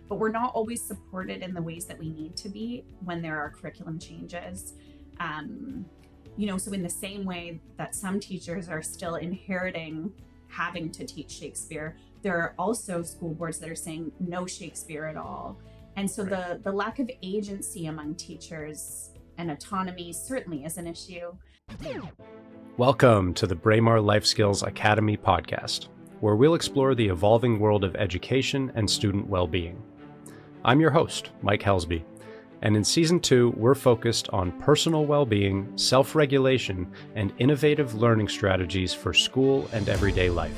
but we're not always supported in the ways that we need to be when there are curriculum changes. So in the same way that some teachers are still inheriting having to teach Shakespeare, there are also school boards that are saying no Shakespeare at all. And so Right. the lack of agency among teachers and autonomy certainly is an issue. Welcome to the Braemar Life Skills Academy podcast, where we'll explore the evolving world of education and student well-being. I'm your host, Mike Helsby, and in Season 2, we're focused on personal well-being, self-regulation, and innovative learning strategies for school and everyday life.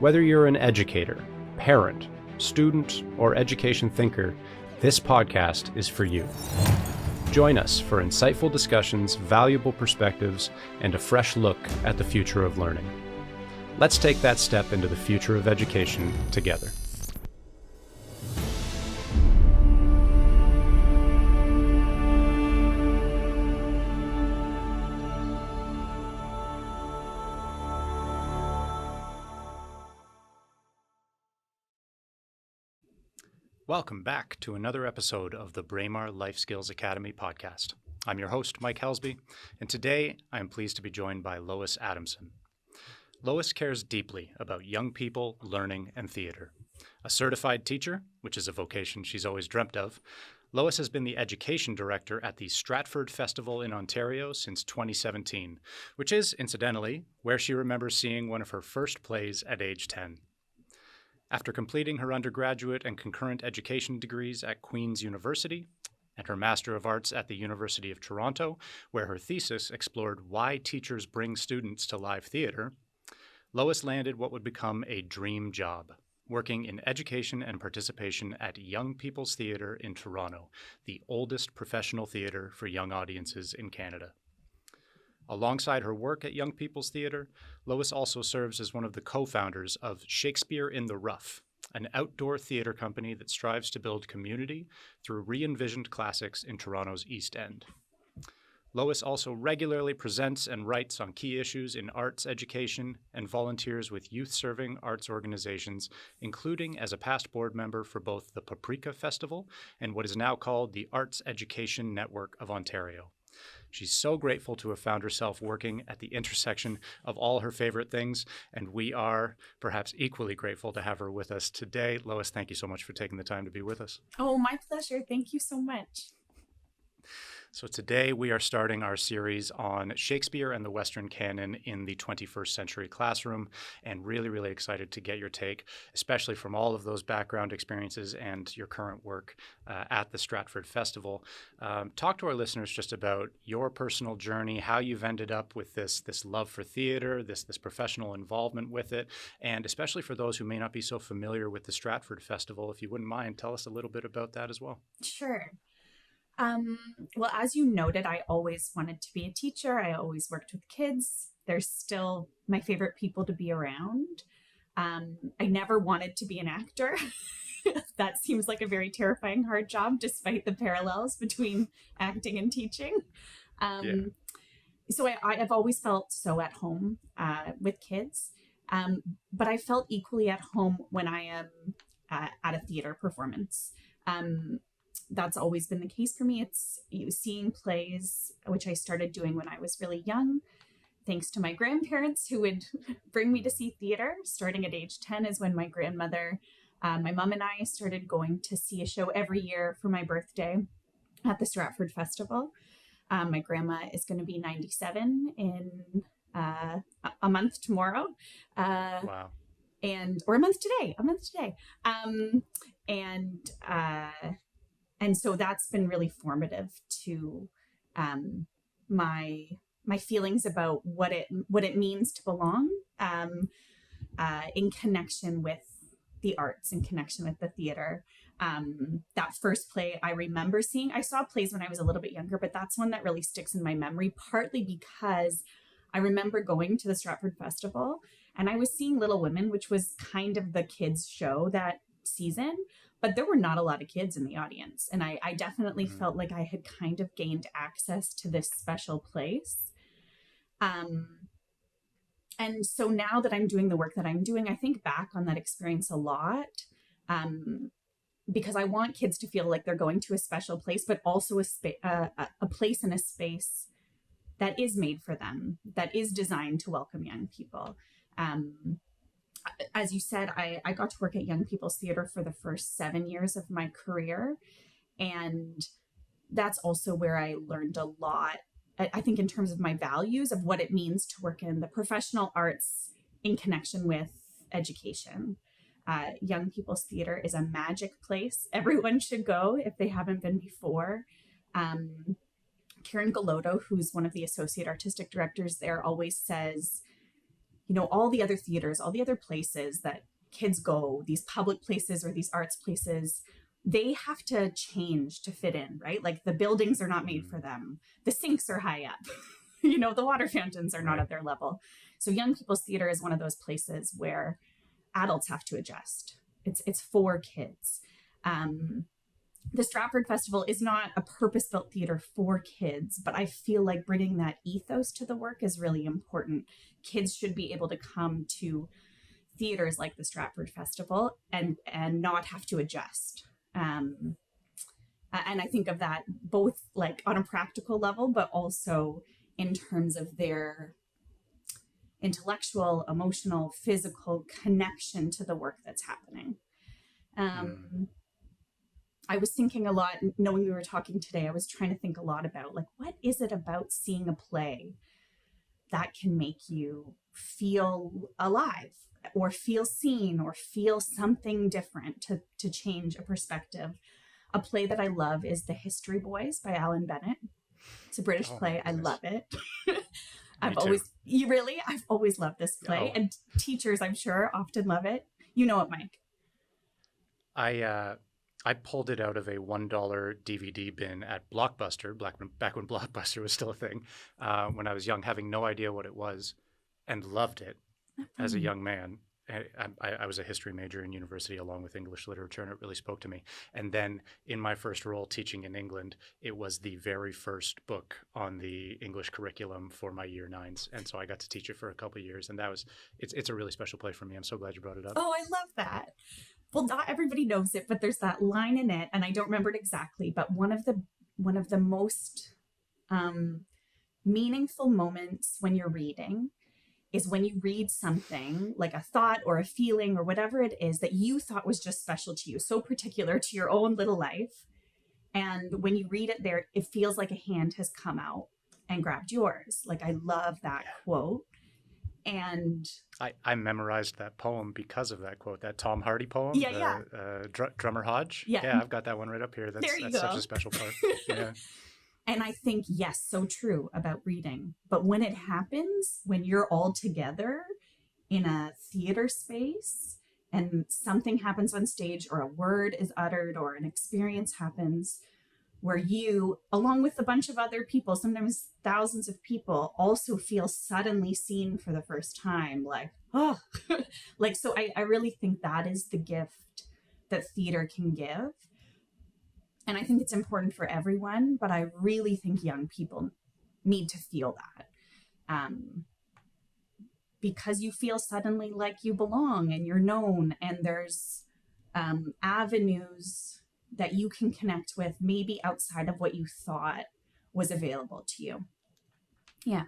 Whether you're an educator, parent, student, or education thinker, this podcast is for you. Join us for insightful discussions, valuable perspectives, and a fresh look at the future of learning. Let's take that step into the future of education together. Welcome back to another episode of the Braemar Life Skills Academy podcast. I'm your host, Mike Helsby, and today I am pleased to be joined by Lois Adamson. Lois cares deeply about young people, learning, and theater. A certified teacher, which is a vocation she's always dreamt of, Lois has been the education director at the Stratford Festival in Ontario since 2017, which is, incidentally, where she remembers seeing one of her first plays at age 10. After completing her undergraduate and concurrent education degrees at Queen's University and her Master of Arts at the University of Toronto, where her thesis explored why teachers bring students to live theatre, Lois landed what would become a dream job, working in education and participation at Young People's Theatre in Toronto, the oldest professional theatre for young audiences in Canada. Alongside her work at Young People's Theatre, Lois also serves as one of the co-founders of Shakespeare in the Rough, an outdoor theatre company that strives to build community through re-envisioned classics in Toronto's East End. Lois also regularly presents and writes on key issues in arts education and volunteers with youth-serving arts organizations, including as a past board member for both the Paprika Festival and what is now called the Arts Education Network of Ontario. She's so grateful to have found herself working at the intersection of all her favorite things, and we are perhaps equally grateful to have her with us today. Lois, thank you so much for taking the time to be with us. Oh, my pleasure. Thank you so much. So today we are starting our series on Shakespeare and the Western canon in the 21st century classroom, and really excited to get your take, especially from all of those background experiences and your current work at the Stratford Festival. Talk to our listeners just about your personal journey, how you've ended up with this love for theater, this professional involvement with it, and especially for those who may not be so familiar with the Stratford Festival, if you wouldn't mind, tell us a little bit about that as well. Sure. Well, as you noted, I always wanted to be a teacher. I always worked with kids. They're still my favorite people to be around. I never wanted to be an actor. That seems like a very terrifying, hard job, despite the parallels between acting and teaching. So I've always felt so at home with kids, but I felt equally at home when I am at a theater performance. That's always been the case for me. It's seeing plays, which I started doing when I was really young, thanks to my grandparents who would bring me to see theater. Starting at age 10 is when my grandmother, my mom and I started going to see a show every year for my birthday at the Stratford Festival. My grandma is going to be 97 in a month tomorrow. Wow. Or a month today. And so that's been really formative to my feelings about what it means to belong in connection with the arts, in connection with the theater. That first play I remember seeing, I saw plays when I was a little bit younger, but that's one that really sticks in my memory, partly because I remember going to the Stratford Festival and I was seeing Little Women, which was kind of the kids' show that season, but there were not a lot of kids in the audience. And I definitely felt like I had kind of gained access to this special place. And so now that I'm doing the work that I'm doing, I think back on that experience a lot, because I want kids to feel like they're going to a special place, but also a place in a space that is made for them, that is designed to welcome young people. As you said, I got to work at Young People's Theatre for the first 7 years of my career. And that's also where I learned a lot, I think, in terms of my values of what it means to work in the professional arts in connection with education. Young People's Theatre is a magic place. Everyone should go if they haven't been before. Karen Galotto, who's one of the associate artistic directors there, always says, all the other theaters, all the other places that kids go, these public places or these arts places, they have to change to fit in, right? Like the buildings are not made for them. The sinks are high up. The water fountains are not at their level. So Young People's Theatre is one of those places where adults have to adjust. It's for kids. The Stratford Festival is not a purpose-built theater for kids, but I feel like bringing that ethos to the work is really important. Kids should be able to come to theaters like the Stratford Festival and not have to adjust. And I think of that both like on a practical level, but also in terms of their intellectual, emotional, physical connection to the work that's happening. I was thinking a lot, knowing we were talking today, I was trying to think a lot about like, what is it about seeing a play that can make you feel alive or feel seen or feel something different to change a perspective? A play that I love is The History Boys by Alan Bennett. It's a British play. I love it. I've always loved this play. And teachers, I'm sure, often love it. You know it, Mike. I pulled it out of a $1 DVD bin at Blockbuster, back when Blockbuster was still a thing, when I was young, having no idea what it was, and loved it as a young man. I was a history major in university along with English literature, and it really spoke to me. And then in my first role teaching in England, it was the very first book on the English curriculum for my year 9s. And so I got to teach it for a couple of years, and it's a really special play for me. I'm so glad you brought it up. Oh, I love that. Well, not everybody knows it, but there's that line in it, and I don't remember it exactly, but one of the most meaningful moments when you're reading is when you read something like a thought or a feeling or whatever it is that you thought was just special to you, so particular to your own little life. And when you read it there, it feels like a hand has come out and grabbed yours. Like, I love that quote. And I memorized that poem because of that quote, that Tom Hardy poem, Drummer Hodge. Yeah, I've got that one right up here. That's such a special part. Yeah. And I think, yes, so true about reading. But when it happens, when you're all together in a theater space and something happens on stage or a word is uttered or an experience happens where you, along with a bunch of other people, sometimes thousands of people, also feel suddenly seen for the first time, like, oh, like, so I really think that is the gift that theater can give. And I think it's important for everyone, but I really think young people need to feel that. Because you feel suddenly like you belong and you're known, and there's avenues that you can connect with maybe outside of what you thought was available to you. Yeah.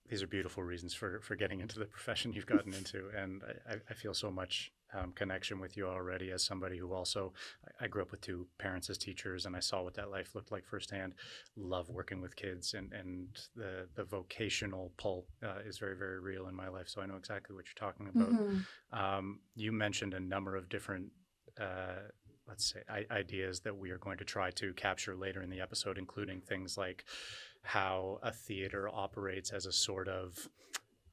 These are beautiful reasons for getting into the profession you've gotten into. And I feel so much connection with you already as somebody who also, I grew up with 2 parents as teachers, and I saw what that life looked like firsthand. Love working with kids, and the vocational pull is very, very real in my life. So I know exactly what you're talking about. Mm-hmm. You mentioned a number of different let's say, ideas that we are going to try to capture later in the episode, including things like how a theater operates as a sort of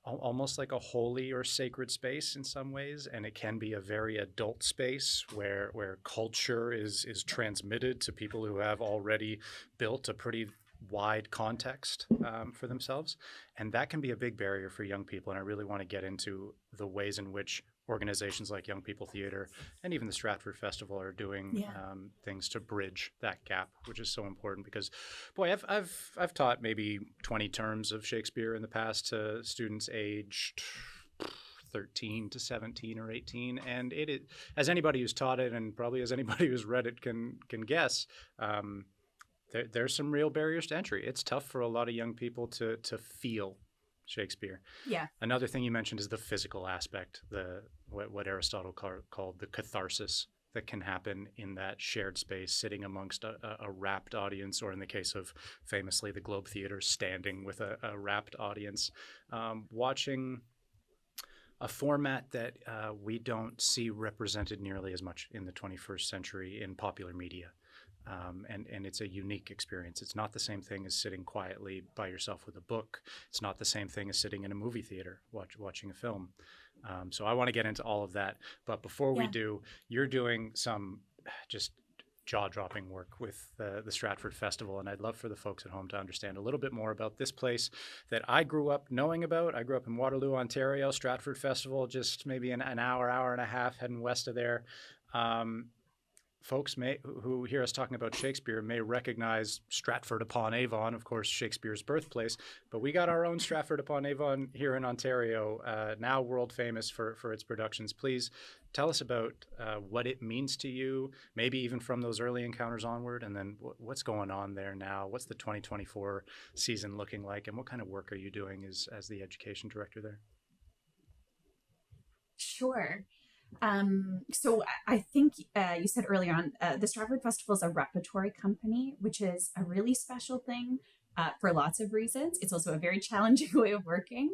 almost like a holy or sacred space in some ways, and it can be a very adult space where culture is transmitted to people who have already built a pretty wide context for themselves, and that can be a big barrier for young people. And I really want to get into the ways in which organizations like Young People Theatre and even the Stratford Festival are doing things to bridge that gap, which is so important. Because, boy, I've taught maybe 20 terms of Shakespeare in the past to students aged 13 to 17 or 18. And it is, as anybody who's taught it and probably as anybody who's read it can guess, there's some real barriers to entry. It's tough for a lot of young people to feel Shakespeare. Yeah. Another thing you mentioned is the physical aspect, what Aristotle called the catharsis that can happen in that shared space, sitting amongst a rapt audience, or in the case of famously the Globe Theatre, standing with a rapt audience, watching a format that we don't see represented nearly as much in the 21st century in popular media. And it's a unique experience. It's not the same thing as sitting quietly by yourself with a book. It's not the same thing as sitting in a movie theater watching a film. So I want to get into all of that. But before we do, you're doing some just jaw-dropping work with the Stratford Festival. And I'd love for the folks at home to understand a little bit more about this place that I grew up knowing about. I grew up in Waterloo, Ontario. Stratford Festival, just maybe an hour and a half heading west of there. Folks who hear us talking about Shakespeare may recognize Stratford-upon-Avon, of course, Shakespeare's birthplace, but we got our own Stratford-upon-Avon here in Ontario, now world famous for its productions. Please tell us about what it means to you, maybe even from those early encounters onward, and then what's going on there now. What's the 2024 season looking like, and what kind of work are you doing as the education director there? Sure. So I think you said earlier on, the Stratford Festival is a repertory company, which is a really special thing for lots of reasons. It's also a very challenging way of working.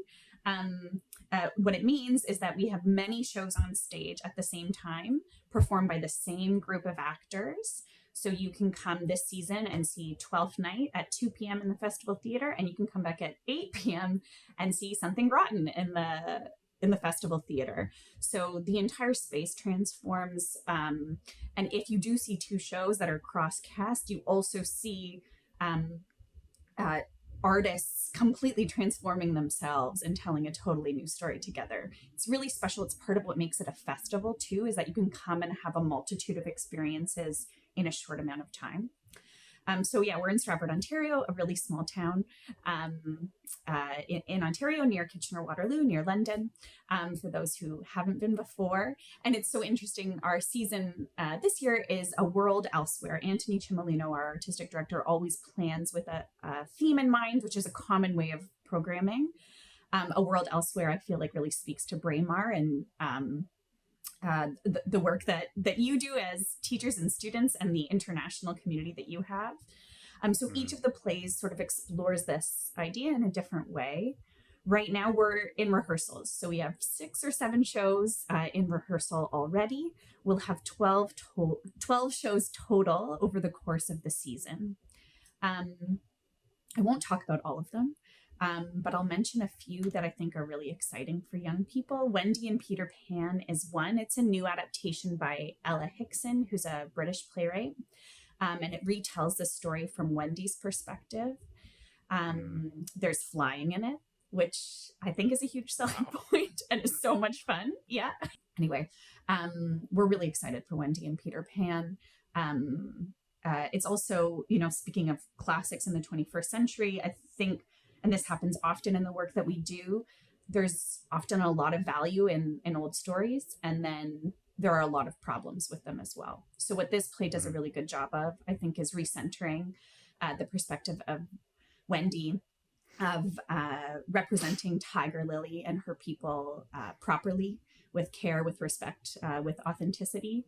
What it means is that we have many shows on stage at the same time, performed by the same group of actors. So you can come this season and see Twelfth Night at 2 p.m. in the Festival Theatre, and you can come back at 8 p.m. and see Something Rotten in the Festival Theatre. So the entire space transforms. And if you do see two shows that are cross-cast, you also see artists completely transforming themselves and telling a totally new story together. It's really special. It's part of what makes it a festival too, is that you can come and have a multitude of experiences in a short amount of time. So yeah, we're in Stratford, Ontario, a really small town in Ontario, near Kitchener-Waterloo, near London, for those who haven't been before. And it's so interesting. Our season this year is A World Elsewhere. Anthony Cimolino, our artistic director, always plans with a theme in mind, which is a common way of programming. A World Elsewhere, I feel like, really speaks to Braemar and the work that you do as teachers and students and the international community that you have. So each of the plays sort of explores this idea in a different way. Right now we're in rehearsals. So we have 6 or 7 shows in rehearsal already. We'll have 12 shows total over the course of the season. I won't talk about all of them. But I'll mention a few that I think are really exciting for young people. Wendy and Peter Pan is one. It's a new adaptation by Ella Hickson, who's a British playwright. And it retells the story from Wendy's perspective. There's flying in it, which I think is a huge selling point and is so much fun. Yeah. Anyway, we're really excited for Wendy and Peter Pan. It's also, speaking of classics in the 21st century, I think, and this happens often in the work that we do, there's often a lot of value in old stories, and then there are a lot of problems with them as well. So what this play does a really good job of, I think, is recentering the perspective of Wendy, of representing Tiger Lily and her people properly, with care, with respect, with authenticity.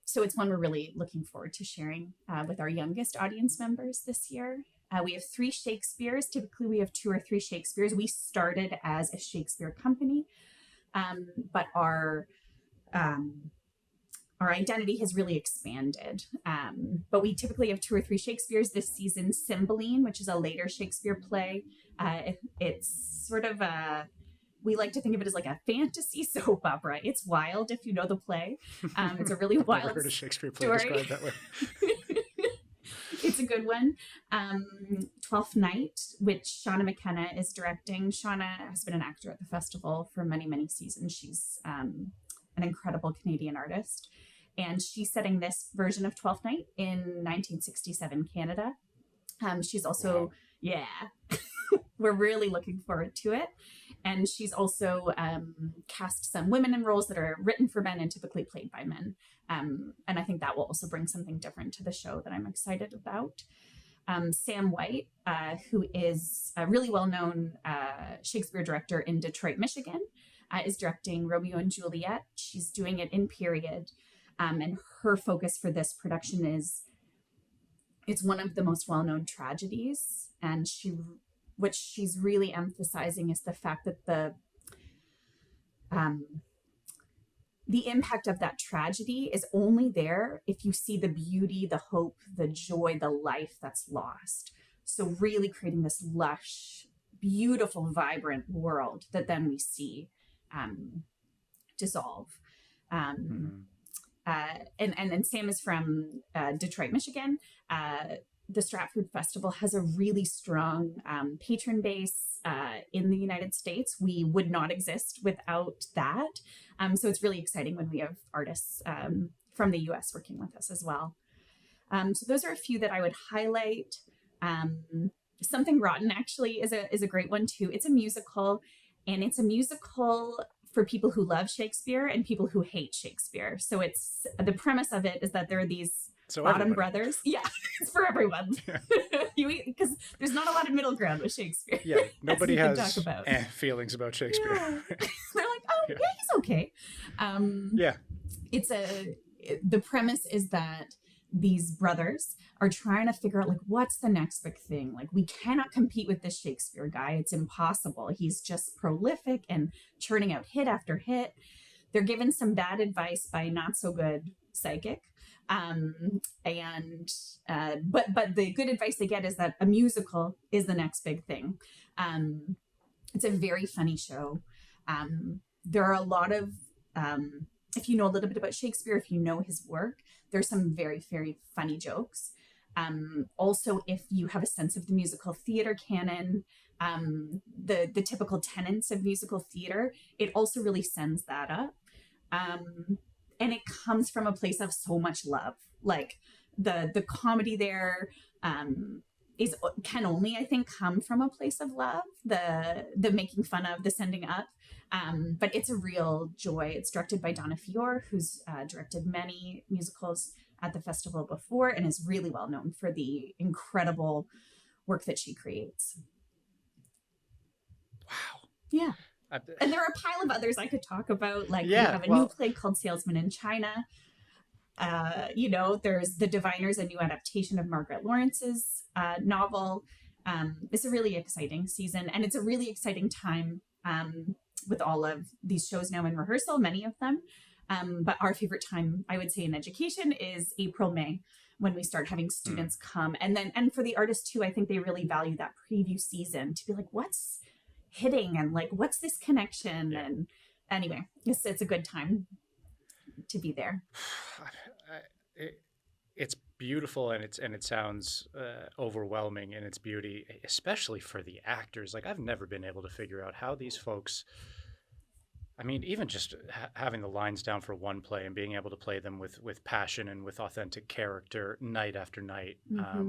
So it's one we're really looking forward to sharing with our youngest audience members this year. We have 3 Shakespeares. Typically, we have 2 or 3 Shakespeares. We started as a Shakespeare company, but our identity has really expanded. But we typically have 2 or 3 Shakespeares this season. Cymbeline, which is a later Shakespeare play. It's sort of we like to think of it as like a fantasy soap opera. It's wild if you know the play. It's a really wild. I've never heard a Shakespeare play described that way. It's a good one. Twelfth Night, which Shauna McKenna is directing. Shauna has been an actor at the festival for many, many seasons. She's an incredible Canadian artist. And she's setting this version of Twelfth Night in 1967 Canada. She's also, we're really looking forward to it. And she's also cast some women in roles that are written for men and typically played by men. And I think that will also bring something different to the show that I'm excited about. Sam White, who is a really well-known Shakespeare director in Detroit, Michigan, is directing Romeo and Juliet. She's doing it in period. And her focus for this production is, it's one of the most well-known tragedies. And what she's really emphasizing is the fact that the impact of that tragedy is only there if you see the beauty, the hope, the joy, the life that's lost. So really creating this lush, beautiful, vibrant world that then we see dissolve. And Sam is from Detroit, Michigan. The Stratford Festival has a really strong patron base in the United States. We would not exist without that. So it's really exciting when we have artists from the US working with us as well. So those are a few that I would highlight. Something Rotten actually is a great one too. It's a musical, and it's a musical for people who love Shakespeare and people who hate Shakespeare. So it's, the premise of it is that there are these bottom brothers. Yeah, it's for everyone. Because there's not a lot of middle ground with Shakespeare. Yeah, nobody has feelings about Shakespeare. Yeah. They're like, oh, yeah, he's okay. The premise is that these brothers are trying to figure out, like, what's the next big thing? Like, we cannot compete with this Shakespeare guy. It's impossible. He's just prolific and churning out hit after hit. They're given some bad advice by not so good psychic. But the good advice they get is that a musical is the next big thing. It's a very funny show. There are a lot of, if you know a little bit about Shakespeare, if you know his work, there's some very, very funny jokes. Also, if you have a sense of the musical theater canon, the typical tenets of musical theater, it also really sends that up. And it comes from a place of so much love. Like the comedy there can only, I think, come from a place of love. The making fun of, the sending up. But it's a real joy. It's directed by Donna Fior, who's directed many musicals at the festival before and is really well known for the incredible work that she creates. Wow. Yeah. And there are a pile of others I could talk about. Like, we have a new play called Salesman in China. There's The Diviners, a new adaptation of Margaret Lawrence's novel. It's a really exciting season, and it's a really exciting time with all of these shows now in rehearsal, many of them. But our favorite time, I would say, in education is April, May, when we start having students come. And for the artists too, I think they really value that preview season to be like, what's hitting, and like, what's this connection? And anyway, it's a good time to be there. It's beautiful, and it sounds overwhelming in its beauty, especially for the actors. Like, I've never been able to figure out how these folks, I mean, even just having the lines down for one play and being able to play them with passion and with authentic character night after night.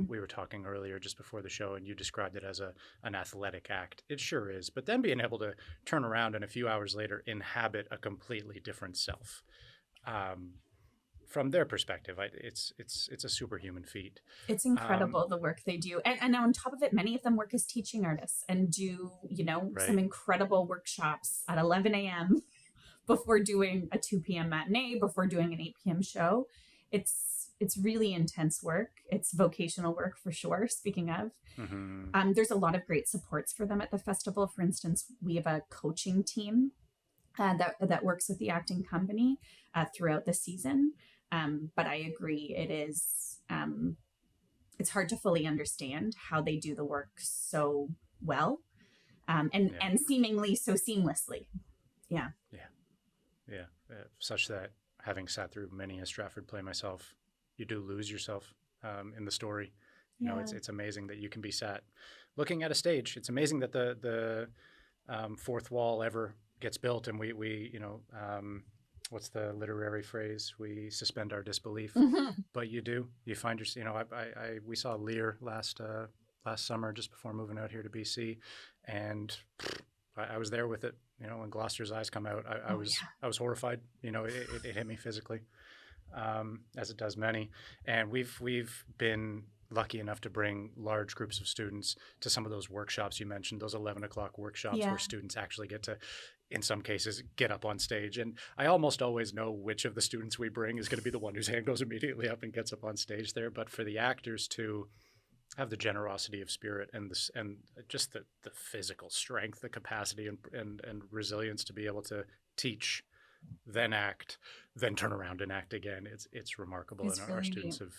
We were talking earlier just before the show, and you described it as an athletic act. It sure is. But then being able to turn around and a few hours later inhabit a completely different self. From their perspective, it's a superhuman feat. It's incredible, the work they do. And on top of it, many of them work as teaching artists and do, some incredible workshops at 11 a.m. before doing a 2 p.m. matinee, before doing an 8 p.m. show. It's really intense work. It's vocational work for sure, speaking of. There's a lot of great supports for them at the festival. For instance, we have a coaching team that works with the acting company throughout the season. But I agree, it is, it's hard to fully understand how they do the work so well, and seemingly so seamlessly. Yeah. Such that, having sat through many a Stratford play myself, you do lose yourself in the story. You know, it's amazing that you can be sat looking at a stage. It's amazing that the fourth wall ever gets built, and we what's the literary phrase? We suspend our disbelief. But you find yourself, we saw Lear last summer, just before moving out here to BC, and I was there with it. When Gloucester's Eyes come out, Oh yeah. I was horrified. It hit me physically, as it does many. And we've been lucky enough to bring large groups of students to some of those workshops you mentioned, those 11 o'clock workshops Yeah. where students actually get to, in some cases, get up on stage. And I almost always know which of the students we bring is going to be the one whose hand goes immediately up and gets up on stage there. But for the actors to have the generosity of spirit and this and just the physical strength, the capacity and resilience to be able to teach, then act, then turn around and act again. It's remarkable, and It's our really students neat. have.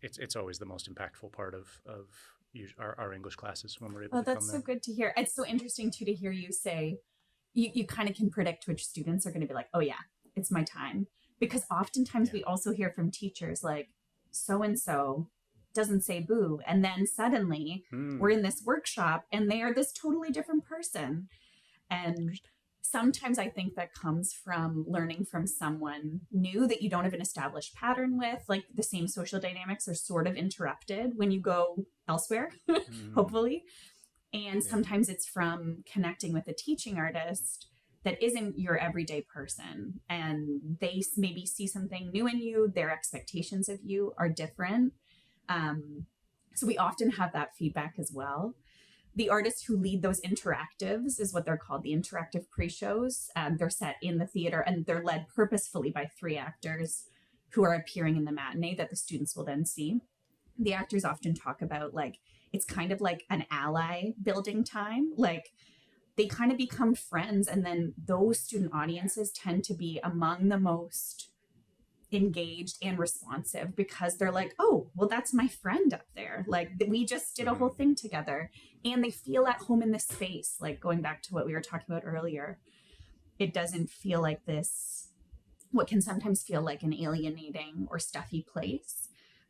It's always the most impactful part of our English classes when we're able Oh, to come that's so there. good to hear. It's so interesting too to hear you say you kind of can predict which students are going to be like, oh yeah, it's my time. Because oftentimes Yeah. we also hear from teachers like, so and so doesn't say boo. And then suddenly we're in this workshop and they are this totally different person. And Interesting. sometimes I think that comes from learning from someone new that you don't have an established pattern with. Like the same social dynamics are sort of interrupted when you go elsewhere, hopefully. And Yeah. sometimes it's from connecting with a teaching artist that isn't your everyday person. And they maybe see something new in you, their expectations of you are different. So we often have that feedback as well. The artists who lead those interactives is what they're called, the interactive pre-shows. They're set in the theater and they're led purposefully by 3 actors who are appearing in the matinee that the students will then see. The actors often talk about like it's kind of like an ally building time. Like they kind of become friends, and then those student audiences tend to be among the most engaged and responsive because they're like, oh, well, that's my friend up there. Like we just did a whole thing together, and they feel at home in this space. Like going back to what we were talking about earlier, it doesn't feel like this, what can sometimes feel like an alienating or stuffy place.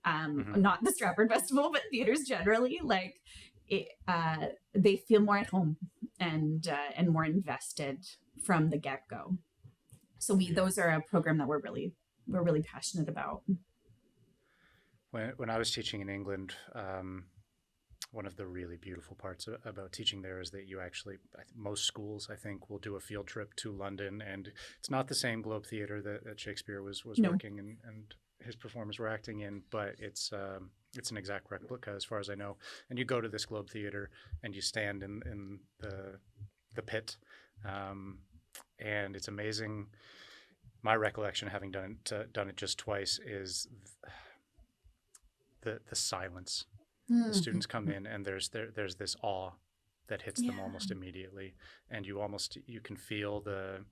Not the Stratford Festival, but theaters generally, like they feel more at home and more invested from the get go. So those are a program that we're really passionate about. When I was teaching in England, one of the really beautiful parts about teaching there is that you actually, most schools, I think, will do a field trip to London, and it's not the same Globe Theatre that Shakespeare was No. working and his performers were acting in, but it's an exact replica as far as I know. And you go to this Globe Theatre and you stand in the pit, and it's amazing. My recollection, having done it just twice, is the silence. The students come in and there's this awe that hits them almost immediately, and you can feel the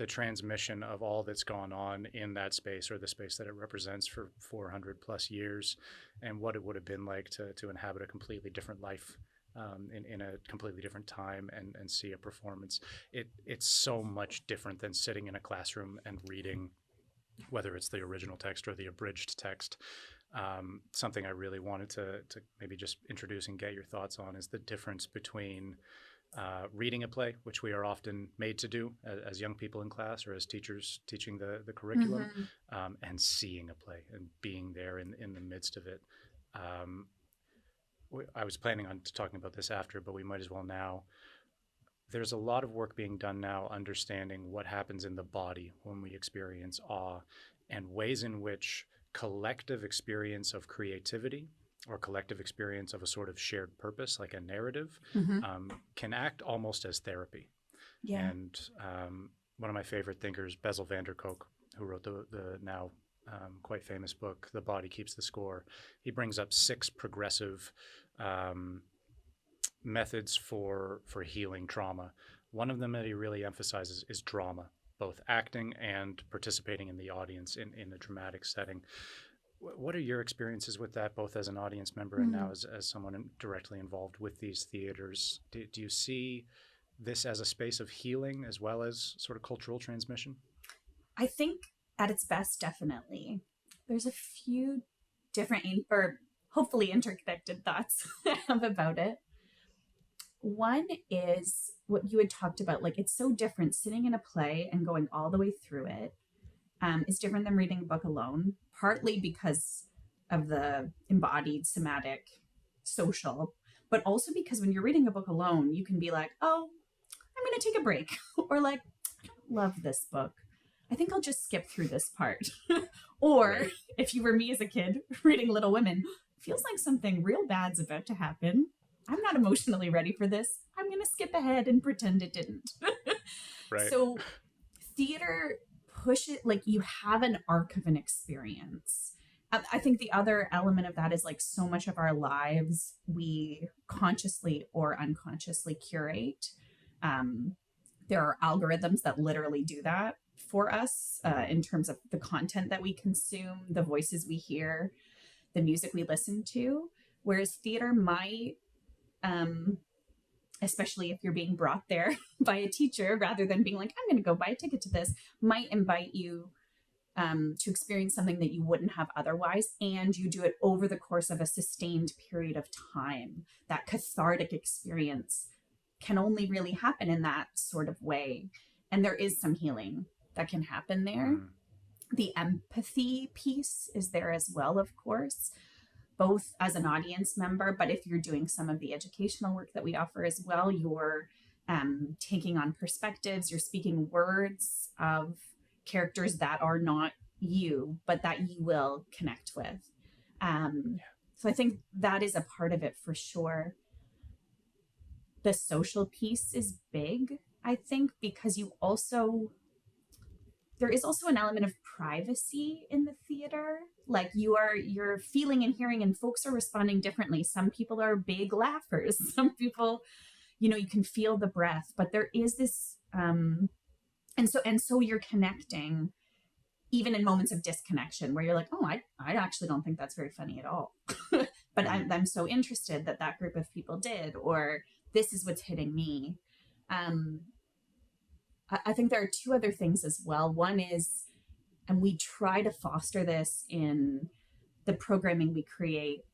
transmission of all that's gone on in that space, or the space that it represents for 400 plus years, and what it would have been like to inhabit a completely different life, in a completely different time, and see a performance. It's so much different than sitting in a classroom and reading, whether it's the original text or the abridged text. Something I really wanted to maybe just introduce and get your thoughts on is the difference between reading a play, which we are often made to do as young people in class or as teachers teaching the curriculum, and seeing a play and being there in the midst of it. I was planning on talking about this after, but we might as well now. There's a lot of work being done now understanding what happens in the body when we experience awe, and ways in which collective experience of creativity or collective experience of a sort of shared purpose, like a narrative, can act almost as therapy. Yeah. And one of my favorite thinkers, Bessel van der Kolk, who wrote the now quite famous book, The Body Keeps the Score, he brings up 6 progressive methods for healing trauma. One of them that he really emphasizes is drama, both acting and participating in the audience in a dramatic setting. What are your experiences with that, both as an audience member and now as someone directly involved with these theaters? Do you see this as a space of healing as well as sort of cultural transmission? I think at its best, definitely. There's a few different or hopefully interconnected thoughts I have about it. One is what you had talked about, like it's so different sitting in a play and going all the way through it. Is different than reading a book alone, partly because of the embodied somatic social, but also because when you're reading a book alone, you can be like, oh, I'm going to take a break. Or like, I don't love this book. I think I'll just skip through this part. Or Right. if you were me as a kid reading Little Women, feels like something real bad's about to happen. I'm not emotionally ready for this. I'm going to skip ahead and pretend it didn't. Right. So theater push it, like you have an arc of an experience. I think the other element of that is like so much of our lives we consciously or unconsciously curate. Um, there are algorithms that literally do that for us in terms of the content that we consume, the voices we hear, the music we listen to. Whereas theater might, especially if you're being brought there by a teacher rather than being like, I'm going to go buy a ticket to this, might invite you to experience something that you wouldn't have otherwise. And you do it over the course of a sustained period of time. That cathartic experience can only really happen in that sort of way. And there is some healing that can happen there. Mm. The empathy piece is there as well, of course, both as an audience member, but if you're doing some of the educational work that we offer as well, you're taking on perspectives, you're speaking words of characters that are not you, but that you will connect with. So I think that is a part of it for sure. The social piece is big, I think, because there is also an element of privacy in the theater. Like you're feeling and hearing, and folks are responding differently. Some people are big laughers. Some people, you can feel the breath, but there is this, and so you're connecting even in moments of disconnection where you're like, oh, I actually don't think that's very funny at all. But I'm so interested that group of people did, or this is what's hitting me. I think there are two other things as well. One is, and we try to foster this in the programming we create,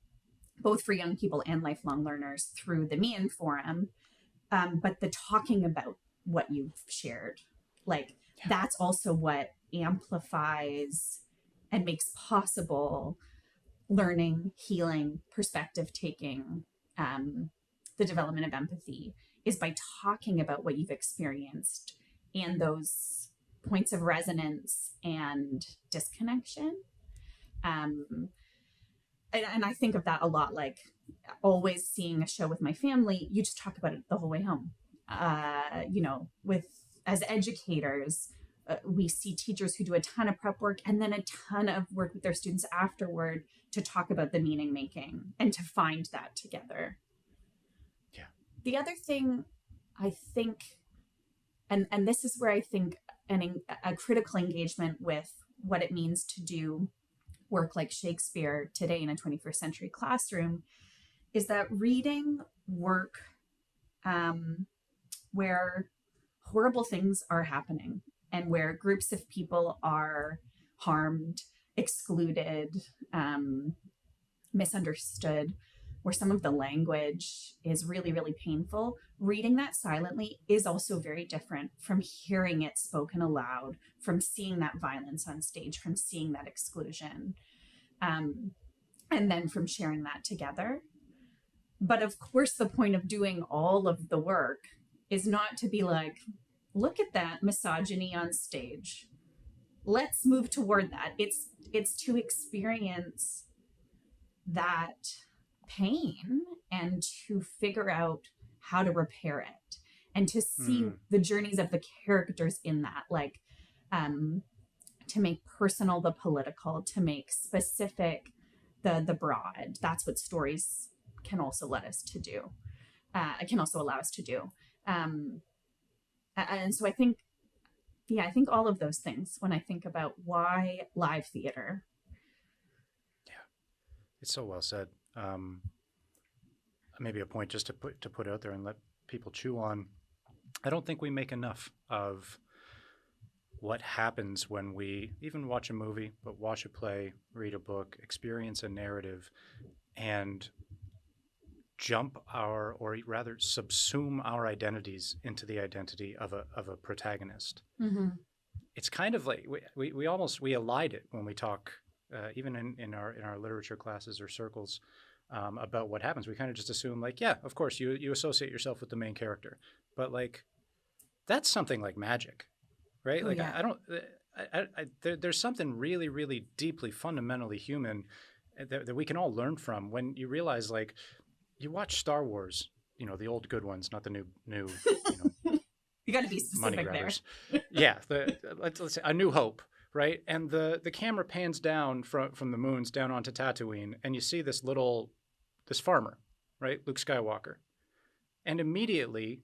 both for young people and lifelong learners through the Me In Forum, but the talking about what you've shared. Like, that's also what amplifies and makes possible learning, healing, perspective taking, the development of empathy, is by talking about what you've experienced and those points of resonance and disconnection. And I think of that a lot, like always seeing a show with my family, you just talk about it the whole way home. With as educators, we see teachers who do a ton of prep work and then a ton of work with their students afterward to talk about the meaning making and to find that together. Yeah. The other thing I think, and this is where I think a critical engagement with what it means to do work like Shakespeare today in a 21st century classroom, is that reading work where horrible things are happening and where groups of people are harmed, excluded, misunderstood, where some of the language is really, really painful, reading that silently is also very different from hearing it spoken aloud, from seeing that violence on stage, from seeing that exclusion, and then from sharing that together. But of course, the point of doing all of the work is not to be like, look at that misogyny on stage. Let's move toward that. It's to experience that pain and to figure out how to repair it and to see the journeys of the characters in that, like to make personal the political, to make specific the broad. That's what stories can also let us to do. It can also allow us to do. And so I think all of those things when I think about why live theater. Yeah, it's so well said. Maybe a point just to put out there and let people chew on. I don't think we make enough of what happens when we even watch a movie, but watch a play, read a book, experience a narrative, and or rather subsume our identities into the identity of a protagonist. Mm-hmm. It's kind of like we almost elide it when we talk, even in our literature classes or circles, about what happens. We kind of just assume, like, yeah, of course you associate yourself with the main character, but like that's something like magic, right? Oh Like yeah. I don't, there's something really, really deeply, fundamentally human that we can all learn from when you realize, like, you watch Star Wars, the old good ones, not the new, you know, You got to be money specific there. grabbers. Yeah, let's say A New Hope, right? And the camera pans down from the moons down onto Tatooine, and you see this farmer, right, Luke Skywalker, and immediately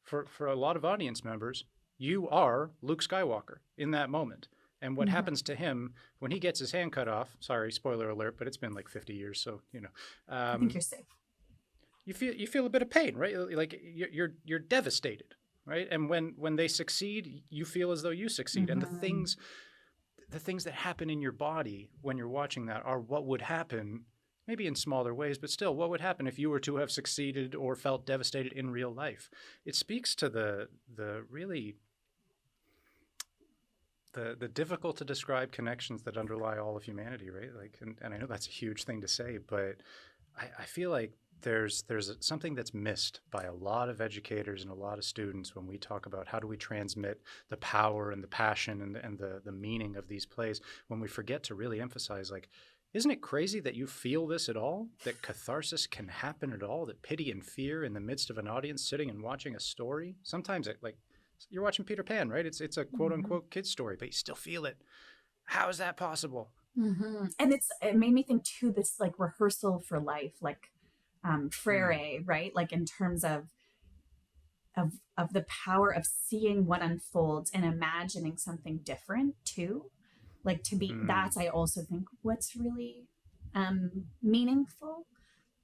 for a lot of audience members, you are Luke Skywalker in that moment. And what Mhm. happens to him when he gets his hand cut off? Sorry, spoiler alert, but it's been like 50 years, so I think um, you're safe. you feel a bit of pain, right? Like you're devastated, right? And when they succeed, you feel as though you succeed. And Hmm. the things that happen in your body when you're watching that are what would happen, maybe in smaller ways, but still, what would happen if you were to have succeeded or felt devastated in real life? It speaks to the really the difficult to describe connections that underlie all of humanity, right? Like, and I know that's a huge thing to say, but I feel like there's something that's missed by a lot of educators and a lot of students when we talk about how do we transmit the power and the passion and the meaning of these plays, when we forget to really emphasize, like, isn't it crazy that you feel this at all, that catharsis can happen at all, that pity and fear in the midst of an audience sitting and watching a story, sometimes it, like, you're watching Peter Pan, right? It's a quote Hmm. unquote kid story, but you still feel it. How is that possible? And it made me think too, this like rehearsal for life, like Mm, Frere, right? Like in terms of the power of seeing what unfolds and imagining something different too. Like to be mm, that's I also think what's really meaningful.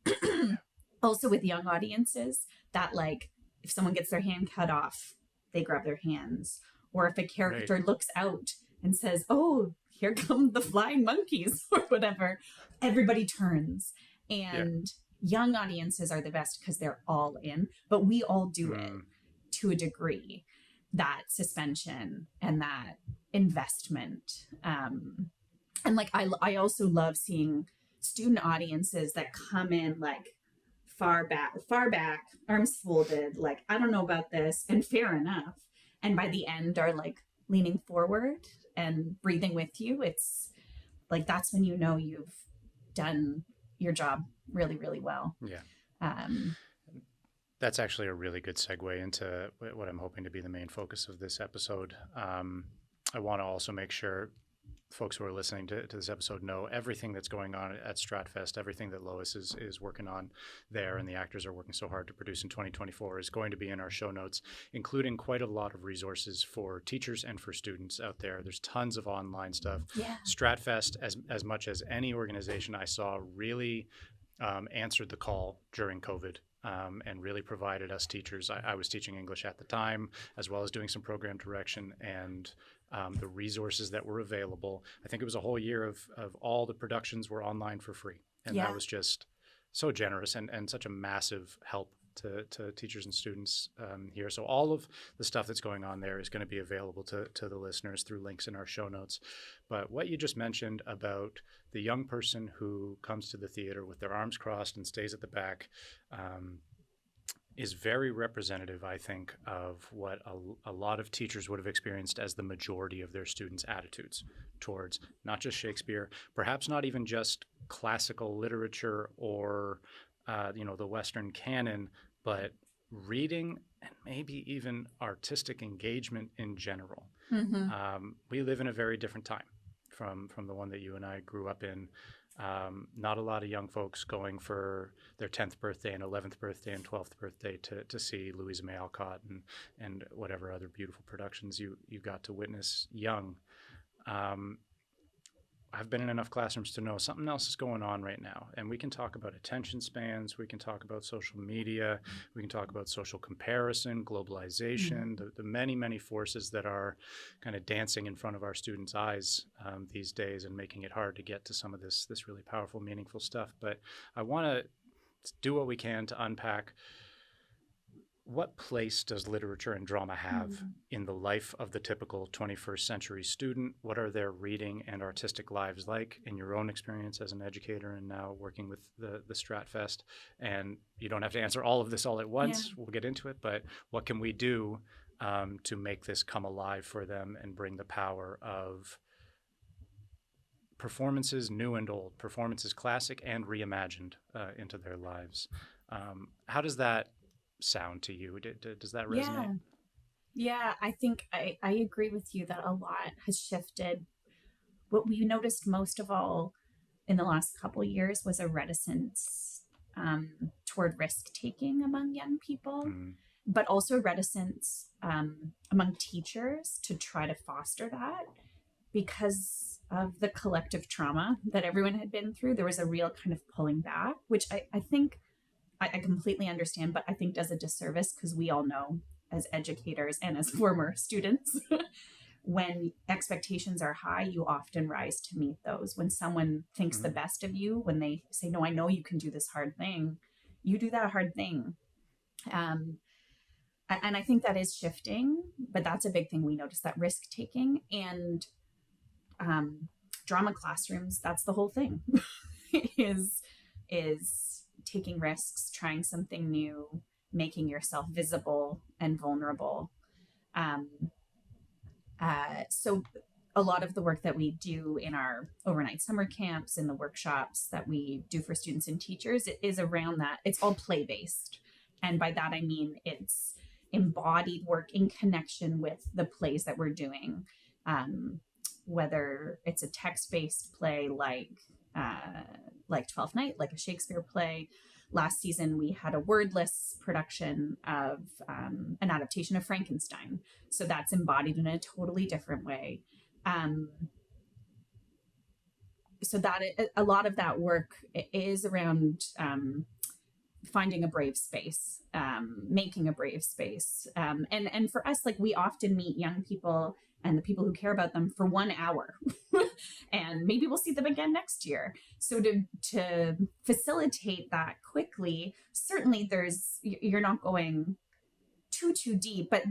yeah, Also with young audiences, that like if someone gets their hand cut off, they grab their hands. Or if a right. character looks out and says, "Oh, here come the flying monkeys," or whatever, everybody turns. Yeah. And young audiences are the best because they're all in, but we all do it Mm, to a degree, that suspension and that investment. And like I also love seeing student audiences that come in like far back, arms folded, like I don't know about this, and fair enough. And by the end are like leaning forward and breathing with you. It's like that's when you know you've done your job really, really well. yeah. Um, That's actually a really good segue into what I'm hoping to be the main focus of this episode. I want to also make sure folks who are listening to this episode know everything that's going on at Stratfest, everything that Lois is working on there, and the actors are working so hard to produce in 2024 is going to be in our show notes, including quite a lot of resources for teachers and for students out there. There's tons of online stuff. yeah, Stratfest, as much as any organization I saw, really answered the call during COVID. And really provided us teachers. I was teaching English at the time, as well as doing some program direction, and the resources that were available. I think it was a whole year of all the productions were online for free. And that yeah, was just so generous and such a massive help to teachers and students here. So all of the stuff that's going on there is going to be available to the listeners through links in our show notes. But what you just mentioned about the young person who comes to the theater with their arms crossed and stays at the back, um, is very representative, I think, of what a lot of teachers would have experienced as the majority of their students' attitudes towards not just Shakespeare, perhaps not even just classical literature or, the Western canon, but reading and maybe even artistic engagement in general. mm-hmm. We live in a very different time from the one that you and I grew up in. Not a lot of young folks going for their 10th birthday and 11th birthday and 12th birthday to see Louisa May Alcott and whatever other beautiful productions you got to witness young. Um, I've been in enough classrooms to know something else is going on right now. And we can talk about attention spans, we can talk about social media, we can talk about social comparison, globalization, Mm-hmm. the many, many forces that are kind of dancing in front of our students' eyes these days and making it hard to get to some of this really powerful, meaningful stuff. But I want to do what we can to unpack what place does literature and drama have Mm-hmm. in the life of the typical 21st century student? What are their reading and artistic lives like in your own experience as an educator and now working with the Stratfest? And you don't have to answer all of this all at Yeah. once. We'll get into it, but what can we do to make this come alive for them and bring the power of performances new and old, performances classic and reimagined into their lives. How does that sound to you? Does that resonate? Yeah. Yeah, I think I agree with you that a lot has shifted. What we noticed most of all in the last couple of years was a reticence toward risk taking among young people, Mm, but also reticence among teachers to try to foster that because of the collective trauma that everyone had been through. There was a real kind of pulling back, which I think I completely understand, but I think does a disservice because we all know as educators and as former students, when expectations are high, you often rise to meet those. When someone thinks the mm, best of you, when they say, no, I know you can do this hard thing, you do that hard thing. Um, and I think that is shifting, but that's a big thing. We notice that risk taking and drama classrooms, that's the whole thing is taking risks, trying something new, making yourself visible and vulnerable. Um, so a lot of the work that we do in our overnight summer camps and the workshops that we do for students and teachers, it is around that. It's all play based. And by that, I mean, it's embodied work in connection with the plays that we're doing. Whether it's a text-based play like Twelfth Night, like a Shakespeare play. Last season, we had a wordless production of an adaptation of Frankenstein. So that's embodied in a totally different way. So that a lot of that work is around finding a brave space, making a brave space. And for us, like we often meet young people and the people who care about them for 1 hour and maybe we'll see them again next year. So to facilitate that quickly, certainly you're not going too deep, but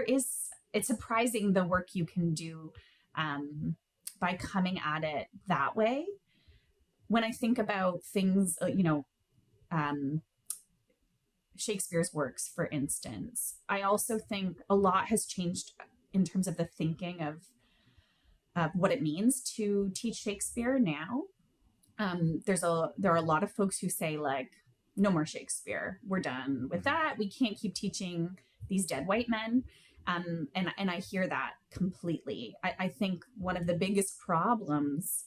it's surprising the work you can do by coming at it that way. When I think about things, Shakespeare's works, for instance, I also think a lot has changed in terms of the thinking of what it means to teach Shakespeare now. There are a lot of folks who say like, no more Shakespeare. We're done with that. We can't keep teaching these dead white men. And I hear that completely. I think one of the biggest problems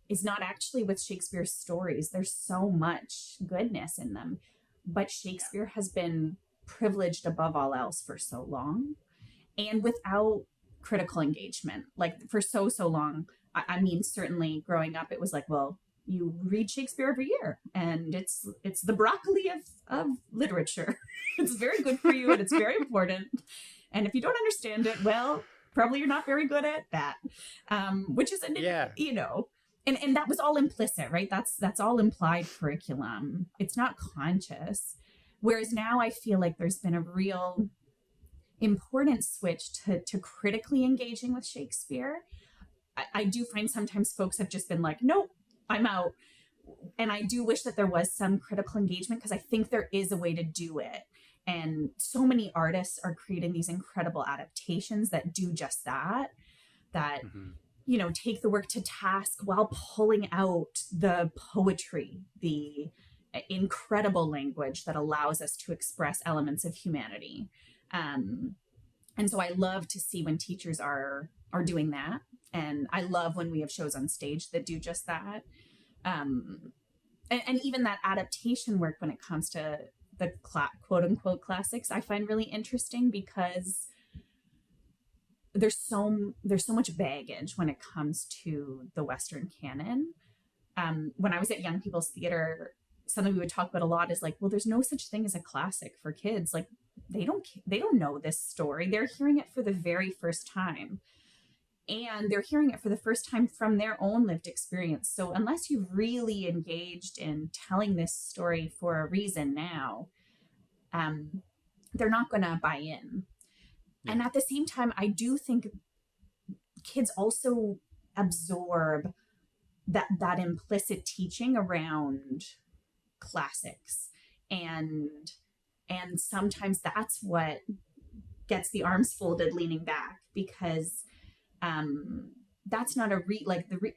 is not actually with Shakespeare's stories. There's so much goodness in them, but Shakespeare has been privileged above all else for so long and without critical engagement, like for so long. I mean, certainly growing up, it was like, well, you read Shakespeare every year and it's the broccoli of literature. It's very good for you and it's very important. And if you don't understand it, well, probably you're not very good at that. Which is, and that was all implicit, right? That's all implied curriculum. It's not conscious. Whereas now I feel like there's been a real important switch to critically engaging with Shakespeare. I do find sometimes folks have just been like, nope, I'm out. And I do wish that there was some critical engagement because I think there is a way to do it. And so many artists are creating these incredible adaptations that do just that, take the work to task while pulling out the poetry, the incredible language that allows us to express elements of humanity. And so I love to see when teachers are doing that. And I love when we have shows on stage that do just that. And even that adaptation work when it comes to the quote unquote classics, I find really interesting because there's so much baggage when it comes to the Western canon. When I was at Young People's Theater, something we would talk about a lot is like, well, there's no such thing as a classic for kids. Like they don't know this story. They're hearing it for the very first time. And they're hearing it for the first time from their own lived experience. So unless you've really engaged in telling this story for a reason now, they're not going to buy in. Yeah. And at the same time, I do think kids also absorb that implicit teaching around classics. And sometimes that's what gets the arms folded, leaning back, because that's not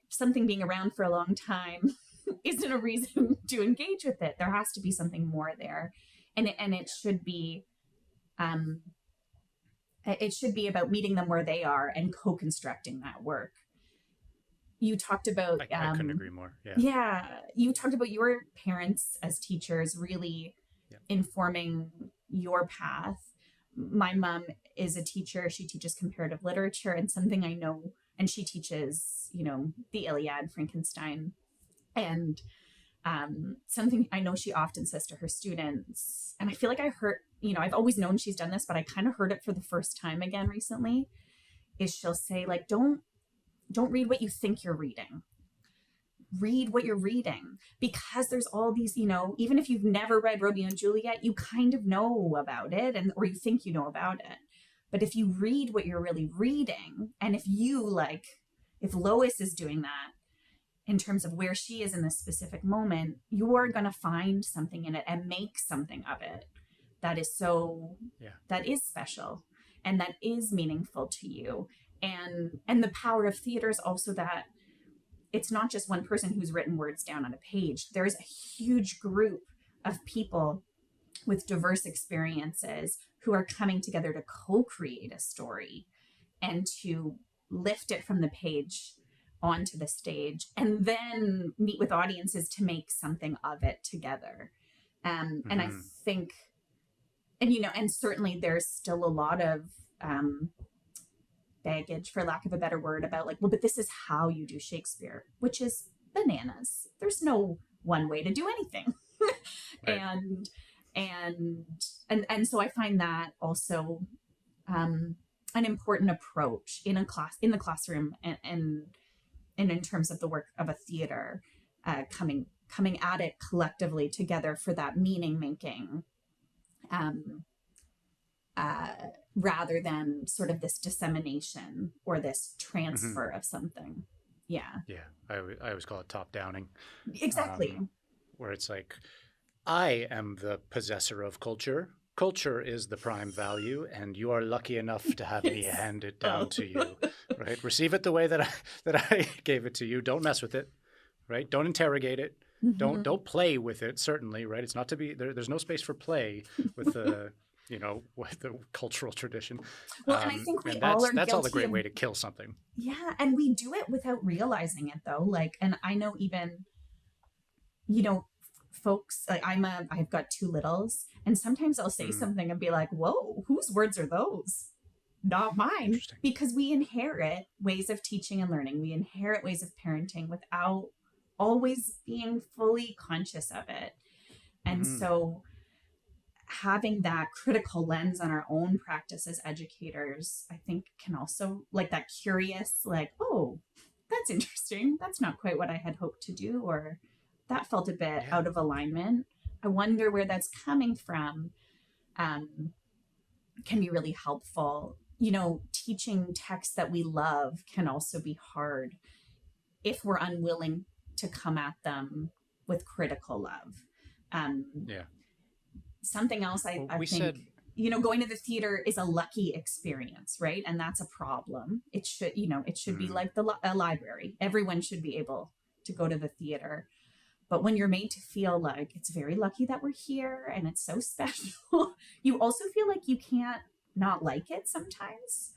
something being around for a long time isn't a reason to engage with it. There has to be something more there, and it should be about meeting them where they are and co-constructing that work. You talked about I couldn't agree more. Yeah. Yeah, you talked about your parents as teachers really informing your path. My mom is a teacher. She teaches comparative literature, and something I know, and she teaches, the Iliad, Frankenstein, and something I know she often says to her students, and I feel like I heard, I've always known she's done this, but I kind of heard it for the first time again recently, is she'll say, like, don't read what you think you're reading. Read what you're reading, because there's all these, even if you've never read Romeo and Juliet, you kind of know about it, or you think you know about it. But if you read what you're really reading, and if Lois is doing that in terms of where she is in this specific moment, you are going to find something in it and make something of it that is that is special and that is meaningful to you. And the power of theater is also that it's not just one person who's written words down on a page. There's a huge group of people with diverse experiences who are coming together to co-create a story and to lift it from the page onto the stage, and then meet with audiences to make something of it together. And I think, and certainly there's still a lot of baggage, for lack of a better word, about like, well, but this is how you do Shakespeare, which is bananas. There's no one way to do anything. Right. And so I find that also an important approach in the classroom, and in terms of the work of a theater, coming at it collectively together for that meaning making, rather than sort of this dissemination or this transfer of something. Yeah. I always call it top downing. Exactly. Where it's like, I am the possessor of culture. Culture is the prime value, and you are lucky enough to have me hand it down to you. Right? Receive it the way that I gave it to you. Don't mess with it. Right? Don't interrogate it. Don't play with it. Certainly, right? It's not to be there. There's no space for play with the with the cultural tradition. Well, and I think that's all the great way to kill something. Yeah, and we do it without realizing it, though. Like, and I know even, folks, like I've got 2 littles, and sometimes I'll say something and be like, whoa, whose words are those? Not mine. Because we inherit ways of teaching and learning. We inherit ways of parenting without always being fully conscious of it. And so having that critical lens on our own practice as educators, I think, can also, like, that curious, like, oh, that's interesting. That's not quite what I had hoped to do, or that felt a bit out of alignment. I wonder where that's coming from. Can be really helpful. Teaching texts that we love can also be hard if we're unwilling to come at them with critical love. Something else I think, going to the theater is a lucky experience, right? And that's a problem. It should, be like a library. Everyone should be able to go to the theater. But when you're made to feel like it's very lucky that we're here and it's so special, you also feel like you can't not like it sometimes.